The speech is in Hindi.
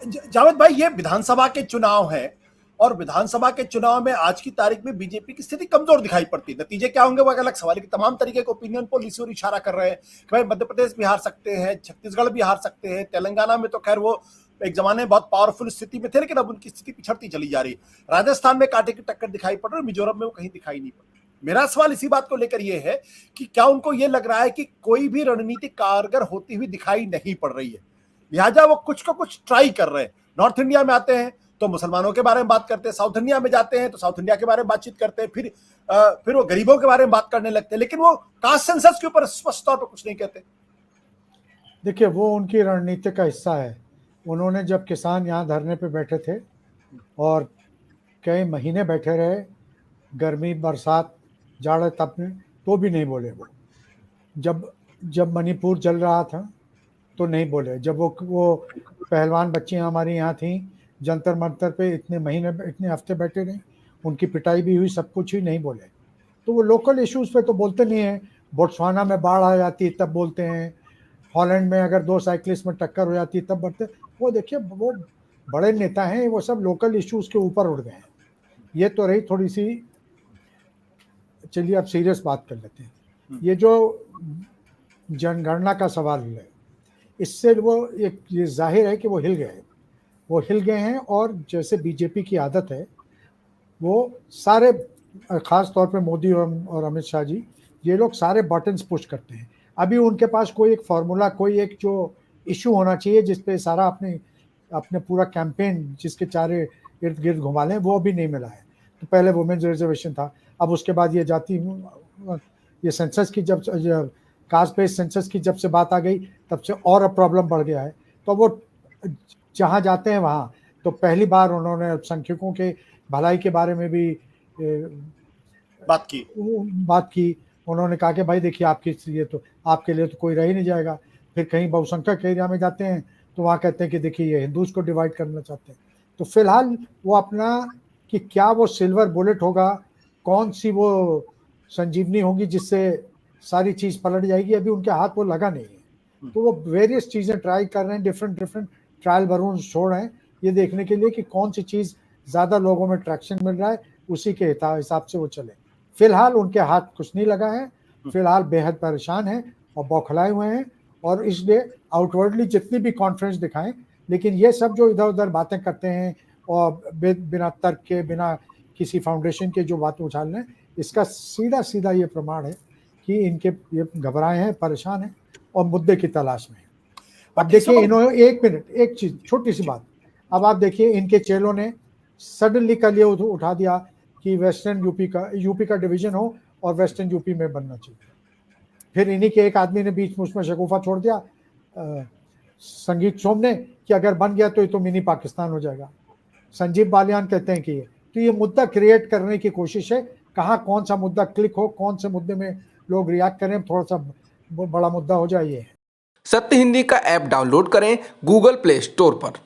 जावेद भाई, ये विधानसभा के चुनाव है और विधानसभा के चुनाव में आज की तारीख में बीजेपी की स्थिति कमजोर दिखाई पड़ती है। नतीजे क्या होंगे वो एक अलग सवाल है कि तमाम तरीके के ओपिनियन पोल इसी ओर इशारा कर रहे हैं कि भाई मध्य प्रदेश भी हार सकते हैं, छत्तीसगढ़ भी हार सकते हैं, तेलंगाना में तो खैर वो एक जमाने में बहुत पावरफुल स्थिति में थे, लेकिन अब उनकी स्थिति पिछड़ती चली जा रही है। राजस्थान में कांटे की टक्कर दिखाई पड़ रही है, मिजोरम में वो कहीं दिखाई नहीं पड़ रही। मेरा सवाल इसी बात को लेकर यह है कि क्या उनको ये लग रहा है कि कोई भी रणनीति कारगर होती हुई दिखाई नहीं पड़ रही है, लिहाजा वो कुछ को कुछ ट्राई कर रहे हैं। नॉर्थ इंडिया में आते हैं तो मुसलमानों के बारे में बात करते हैं, साउथ इंडिया में जाते हैं तो साउथ इंडिया के बारे में बातचीत करते हैं, फिर वो गरीबों के बारे में बात करने लगते हैं, लेकिन वो कास्ट सेंसस के ऊपर स्पष्ट तौर पर कुछ नहीं कहते। देखिए, वो उनकी रणनीति का हिस्सा है। उन्होंने जब किसान यहाँ धरने पे बैठे थे और कई महीने बैठे रहे, गर्मी बरसात जाड़ा तप में, तो भी नहीं बोले वो। जब मणिपुर जल रहा था तो नहीं बोले। जब वो पहलवान बच्चियाँ हमारी यहाँ थी, जंतर मंतर पे इतने महीने इतने हफ्ते बैठे रहे, उनकी पिटाई भी हुई, सब कुछ ही नहीं बोले। तो वो लोकल इश्यूज़ पे तो बोलते नहीं हैं। बोट्सवाना में बाढ़ आ जाती तब बोलते हैं, हॉलैंड में अगर दो साइकिलिस्ट में टक्कर हो जाती तब बढ़ते। वो देखिए, वो बड़े नेता हैं, वो सब लोकल इश्यूज़ के ऊपर उड़ गए हैं। ये तो रही थोड़ी सी, चलिए अब सीरियस बात कर लेते हैं। ये जो जनगणना का सवाल है, इससे वो एक ये जाहिर है कि वो हिल गए हैं। और जैसे बीजेपी की आदत है, वो सारे, ख़ास तौर पे मोदी और अमित शाह जी, ये लोग सारे बटन्स पुश करते हैं। अभी उनके पास कोई एक फार्मूला, कोई एक जो इशू होना चाहिए जिस पे सारा अपने पूरा कैंपेन जिसके चारे इर्द गिर्द घुमा लें, वो भी नहीं मिला है। तो पहले वुमेन्स रिजर्वेशन था, अब उसके बाद ये सेंसस की जब कास्ट बेस्ड सेंसस की जब से बात आ गई, तब से और अब प्रॉब्लम बढ़ गया है। तो वो जहाँ जाते हैं वहाँ, तो पहली बार उन्होंने अल्पसंख्यकों के भलाई के बारे में भी बात की। उन्होंने कहा कि भाई देखिए, आपके लिए तो कोई रह ही नहीं जाएगा। फिर कहीं बहुसंख्यक एरिया में जाते हैं तो वहाँ कहते हैं कि देखिए, ये हिंदूज को डिवाइड करना चाहते हैं। तो फिलहाल वो अपना कि क्या वो सिल्वर बुलेट होगा, कौन सी वो संजीवनी होगी जिससे सारी चीज़ पलट जाएगी, अभी उनके हाथ वो लगा नहीं है। तो वो वेरियस चीज़ें ट्राई कर रहे हैं, डिफरेंट ट्रायल बलून छोड़ रहे हैं, ये देखने के लिए कि कौन सी चीज़ ज़्यादा लोगों में ट्रैक्शन मिल रहा है, उसी के हिसाब से वो चले। फिलहाल उनके हाथ कुछ नहीं लगा है, फिलहाल बेहद परेशान हैं और बौखलाए हुए हैं, और इसलिए आउटवर्डली जितनी भी कॉन्फिडेंस दिखाएं, लेकिन ये सब जो इधर उधर बातें करते हैं और बिना तर्क के, बिना किसी फाउंडेशन के जो बातें उछाल रहे हैं, इसका सीधा ये प्रमाण है कि ये घबराए हैं, परेशान हैं और मुद्दे की तलाश में हैं। अब देखिए, इन्होंने एक चीज, छोटी सी बात, अब आप देखिए, इनके चेलों ने सडनली कल ये उठा दिया कि वेस्टर्न यूपी का डिवीजन हो और वेस्टर्न यूपी में बनना चाहिए। फिर इन्हीं के एक आदमी ने बीच में उसमें शगुफा छोड़ दिया, संगीत सोम ने, कि अगर बन गया तो ये तो मिनी पाकिस्तान हो जाएगा। संजीव बालियान कहते हैं कि तो ये मुद्दा क्रिएट करने की कोशिश है। कहाँ कौन सा मुद्दा क्लिक हो, कौन से मुद्दे में लोग रिएक्ट करें, थोड़ा सा बड़ा मुद्दा हो जाए। सत्य हिंदी का ऐप डाउनलोड करें गूगल प्ले स्टोर पर।